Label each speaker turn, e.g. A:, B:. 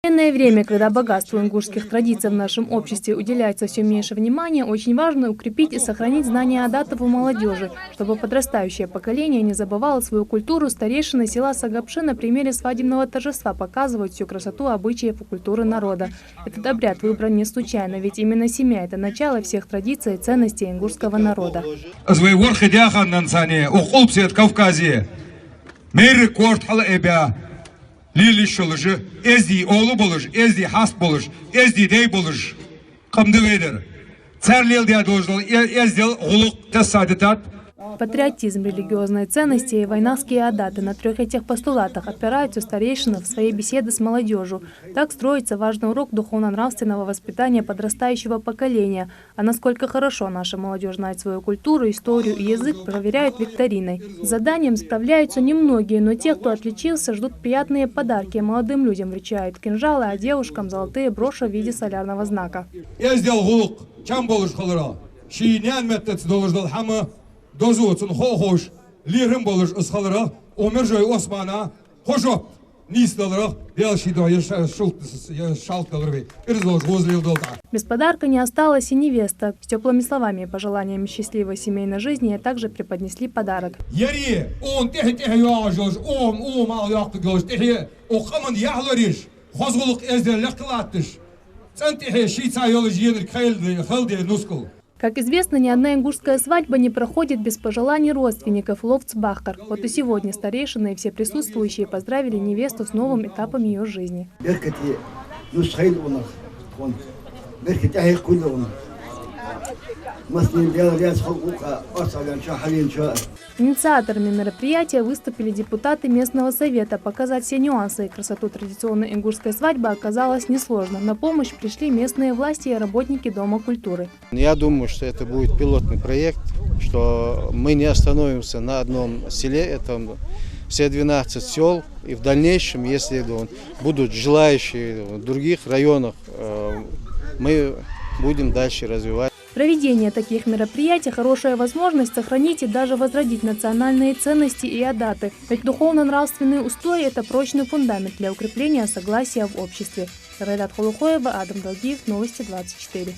A: В военное время, когда богатству ингушских традиций в нашем обществе уделяется все меньше внимания, очень важно укрепить и сохранить знания о датах у молодежи, чтобы подрастающее поколение не забывало свою культуру. Старейшины села Сагапши на примере свадебного торжества показывают всю красоту обычаев и культуры народа. Этот обряд выбран не случайно, ведь именно семья – это начало всех традиций и ценностей ингушского народа.
B: Lili şolucu, ezdi oğlu bulur, ezdi hast bulur, ezdi dey bulur. Kamdı vedir. Церлил диа должен, ездил улук тесадитат.
A: Патриотизм, религиозные ценности и войнавские адаты. На трех этих постулатах опираются старейшины в своей беседе с молодежью. Так строится важный урок духовно-нравственного воспитания подрастающего поколения. А насколько хорошо наша молодежь знает свою культуру, историю и язык, проверяют викториной. С заданием справляются немногие, но те, кто отличился, ждут приятные подарки. Молодым людям вручают кинжалы, а девушкам золотые броши в виде солярного знака.
B: Dozu olsun hoş, lirim bolur ıskalıraq, Ömerjoy Osman'a hoşop, nisdalıraq, delşидоя шалткалырвей, ирзолж возлил долда.
A: Без подарка не осталась и невеста. С теплыми словами и пожеланиями счастливой семейной жизни ей также преподнесли подарок.
B: Яри, он техи яжож, ал яқты глож, техи, оқамын яхлариш, хозгулук эздерлек кылаттыш. Цен техи шица йолыж енір кайлды нускул.
A: Как известно, ни одна ингушская свадьба не проходит без пожеланий родственников Ловцбахар. Вот и сегодня старейшины и все присутствующие поздравили невесту с новым этапом ее жизни. Инициаторами мероприятия выступили депутаты местного совета. Показать все нюансы и красоту традиционной ингушской свадьбы оказалось несложно. На помощь пришли местные власти и работники Дома культуры.
C: Я думаю, что это будет пилотный проект, что мы не остановимся на одном селе, это все 12 сел, и в дальнейшем, если будут желающие в других районах, мы будем дальше развивать.
A: Проведение таких мероприятий – хорошая возможность сохранить и даже возродить национальные ценности и адаты. Ведь духовно-нравственные устои – это прочный фундамент для укрепления согласия в обществе. Райдат Холухоева, Адам Долгиев, Новости 24.